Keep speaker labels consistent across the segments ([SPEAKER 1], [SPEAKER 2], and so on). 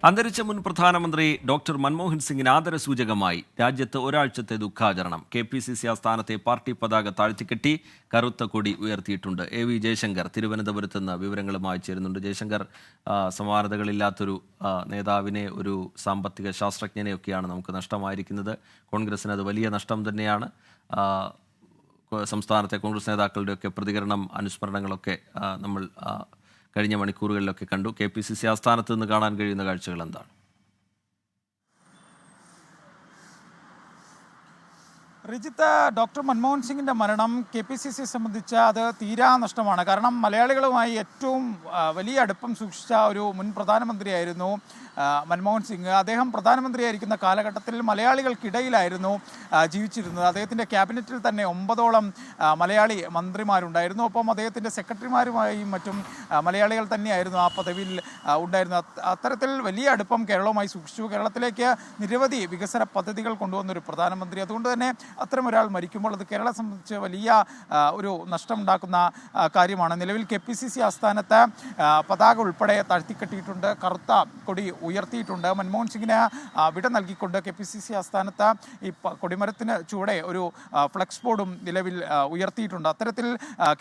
[SPEAKER 1] അന്തരിച്ച മുൻ പ്രധാനമന്ത്രി ഡോക്ടർ മൻമോഹൻ സിംഗിന് ആദരസൂചകമായി രാജ്യത്ത് ഒരാഴ്ചത്തെ ദുഃഖാചരണം. KPCC ആസ്ഥാനത്തെ പാർട്ടി പതാക താഴ്ത്തിക്കെട്ടി കറുത്ത കൊടി ഉയർത്തിയിട്ടുണ്ട്. AV ജയശങ്കർ തിരുവനന്തപുരത്ത് നിന്ന് വിവരങ്ങളുമായി ചേരുന്നുണ്ട്. ജയശങ്കർ, സമാനതകളില്ലാത്തൊരു നേതാവിനെ, ഒരു സാമ്പത്തിക ശാസ്ത്രജ്ഞനെയൊക്കെയാണ് നമുക്ക് നഷ്ടമായിരിക്കുന്നത്. കോൺഗ്രസിന് അത് വലിയ നഷ്ടം തന്നെയാണ്. സംസ്ഥാനത്തെ കോൺഗ്രസ് നേതാക്കളുടെയൊക്കെ പ്രതികരണം, അനുസ്മരണങ്ങളൊക്കെ നമ്മൾ കഴിഞ്ഞ മണിക്കൂറുകളിലൊക്കെ കണ്ടു. KPCC ആസ്ഥാനത്ത് നിന്ന് കാണാൻ കഴിയുന്ന കാഴ്ചകൾ എന്താണ്?
[SPEAKER 2] റിജിത്ത്, ഡോക്ടർ മൻമോഹൻ സിംഗിൻ്റെ മരണം KPCC സംബന്ധിച്ച് അത് തീരാ നഷ്ടമാണ്. കാരണം മലയാളികളുമായി ഏറ്റവും വലിയ അടുപ്പം സൂക്ഷിച്ച ഒരു മുൻ പ്രധാനമന്ത്രിയായിരുന്നു മൻമോഹൻ സിംഗ്. അദ്ദേഹം പ്രധാനമന്ത്രിയായിരിക്കുന്ന കാലഘട്ടത്തിൽ മലയാളികൾക്കിടയിലായിരുന്നു ജീവിച്ചിരുന്നത്. അദ്ദേഹത്തിൻ്റെ ക്യാബിനറ്റിൽ തന്നെ 9ഓളം മലയാളി മന്ത്രിമാരുണ്ടായിരുന്നു. ഒപ്പം അദ്ദേഹത്തിൻ്റെ സെക്രട്ടറിമാരുമായും മറ്റും മലയാളികൾ തന്നെയായിരുന്നു ആ പദവിയിൽ ഉണ്ടായിരുന്നത്. അത്തരത്തിൽ വലിയ അടുപ്പം കേരളവുമായി സൂക്ഷിച്ചു. കേരളത്തിലേക്ക് നിരവധി വികസന പദ്ധതികൾ കൊണ്ടുവന്നൊരു പ്രധാനമന്ത്രി. അതുകൊണ്ട് തന്നെ അത്തരം ഒരാൾ മരിക്കുമ്പോൾ അത് കേരളത്തെ സംബന്ധിച്ച് വലിയ ഒരു നഷ്ടമുണ്ടാക്കുന്ന കാര്യമാണ്. നിലവിൽ KPCC ആസ്ഥാനത്ത് പതാക ഉൾപ്പെടെ താഴ്ത്തിക്കെട്ടിയിട്ടുണ്ട്, കറുത്ത കൊടി ഉയർത്തിയിട്ടുണ്ട്. മൻമോഹൻ സിംഗിന് വിട നൽകിക്കൊണ്ട് KPCC ആസ്ഥാനത്ത് ഈ കൊടിമരത്തിന് ചൂടെ ഒരു ഫ്ലെക്സ് ബോർഡും നിലവിൽ ഉയർത്തിയിട്ടുണ്ട്. അത്തരത്തിൽ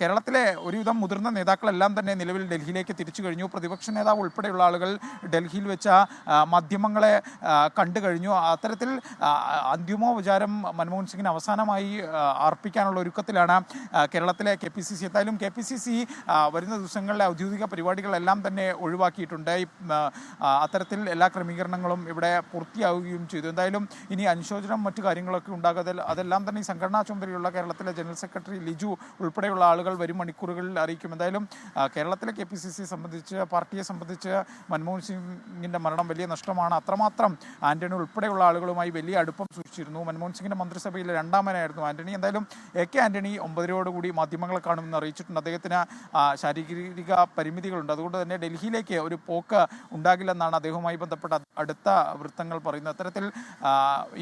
[SPEAKER 2] കേരളത്തിലെ ഒരുവിധം മുതിർന്ന നേതാക്കളെല്ലാം തന്നെ നിലവിൽ ഡൽഹിയിലേക്ക് തിരിച്ചു കഴിഞ്ഞു. പ്രതിപക്ഷ നേതാവ് ഉൾപ്പെടെയുള്ള ആളുകൾ ഡൽഹിയിൽ വെച്ച മാധ്യമങ്ങളെ കണ്ടു കഴിഞ്ഞു. അത്തരത്തിൽ അന്തിമോപചാരം മൻമോഹൻ സിംഗിന് അവസാനമായി അർപ്പിക്കാനുള്ള ഒരുക്കത്തിലാണ് കേരളത്തിലെ KPCC. എന്തായാലും KPCC വരുന്ന ദിവസങ്ങളിലെ ഔദ്യോഗിക പരിപാടികളെല്ലാം തന്നെ ഒഴിവാക്കിയിട്ടുണ്ട്. അത്തരത്തിൽ എല്ലാ ക്രമീകരണങ്ങളും ഇവിടെ പൂർത്തിയാവുകയും ചെയ്തു. എന്തായാലും ഇനി അനുശോചനം മറ്റു കാര്യങ്ങളൊക്കെ ഉണ്ടാകാതെ അതെല്ലാം തന്നെ ഈ സംഘടനാ ചുമതലയുള്ള കേരളത്തിലെ ജനറൽ സെക്രട്ടറി ലിജു ഉൾപ്പെടെയുള്ള ആളുകൾ വരും മണിക്കൂറുകളിൽ അറിയിക്കും. എന്തായാലും കേരളത്തിലെ KPCC സംബന്ധിച്ച്, പാർട്ടിയെ സംബന്ധിച്ച് മൻമോഹൻ സിംഗിൻ്റെ മരണം വലിയ നഷ്ടമാണ്. അത്രമാത്രം ആന്റണി ഉൾപ്പെടെയുള്ള ആളുകളുമായി വലിയ അടുപ്പം സൂക്ഷിച്ചിരുന്നു. മൻമോഹൻ സിംഗിൻ്റെ മന്ത്രിസഭയിൽ രണ്ടാമനായിരുന്നു ആന്റണി. എന്തായാലും AK ആന്റണി 9:30 മധ്യമങ്ങളെ കാണുമെന്ന് അറിയിച്ചിട്ടുണ്ട്. അദ്ദേഹത്തിന് ശാരീരിക പരിമിതികളുണ്ട്. അതുകൊണ്ട് തന്നെ ഡൽഹിയിലേക്ക് ഒരു പോക്ക് ഉണ്ടാകില്ലെന്നാണ് അദ്ദേഹവുമായി ബന്ധപ്പെട്ട അടുത്ത വൃത്തങ്ങൾ പറയുന്നത്. അത്തരത്തിൽ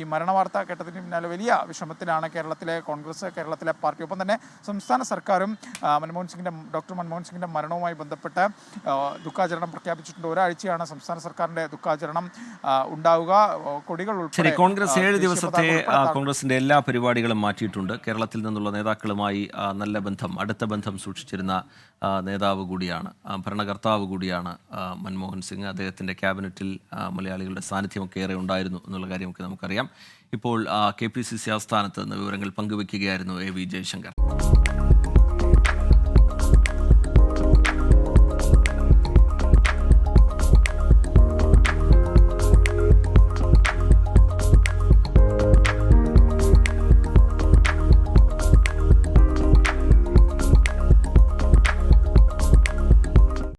[SPEAKER 2] ഈ മരണവാർത്ത കേട്ടതിന് പിന്നാലെ വലിയ വിഷമത്തിലാണ് കേരളത്തിലെ കോൺഗ്രസ്, കേരളത്തിലെ പാർട്ടി. ഒപ്പം തന്നെ സംസ്ഥാന സർക്കാരും ഡോക്ടർ മൻമോഹൻ സിംഗിൻ്റെ മരണവുമായി ബന്ധപ്പെട്ട് ദുഃഖാചരണം പ്രഖ്യാപിച്ചിട്ടുണ്ട്. ഒരാഴ്ചയാണ് സംസ്ഥാന സർക്കാരിൻ്റെ ദുഃഖാചരണം ഉണ്ടാവുക. കൊടികൾ ഉൾപ്പെടെ
[SPEAKER 1] കോൺഗ്രസ് 7 ദിവസത്തെ കോൺഗ്രസിന്റെ എല്ലാ പരിപാടികളും മാറ്റിയിട്ടുണ്ട്. കേരളത്തിൽ നിന്നുള്ള നേതാക്കളുമായി നല്ല ബന്ധം, അടുത്ത ബന്ധം സൂക്ഷിച്ചിരുന്ന നേതാവ് കൂടിയാണ്, ഭരണകർത്താവ് കൂടിയാണ് മൻമോഹൻ സിംഗ്. അദ്ദേഹത്തിൻ്റെ ക്യാബിനറ്റിൽ മലയാളികളുടെ സാന്നിധ്യമൊക്കെ ഏറെ ഉണ്ടായിരുന്നു എന്നുള്ള കാര്യമൊക്കെ നമുക്കറിയാം. ഇപ്പോൾ KPCC ആസ്ഥാനത്ത് നിന്ന് വിവരങ്ങൾ പങ്കുവയ്ക്കുകയായിരുന്നു AV ജയശങ്കർ.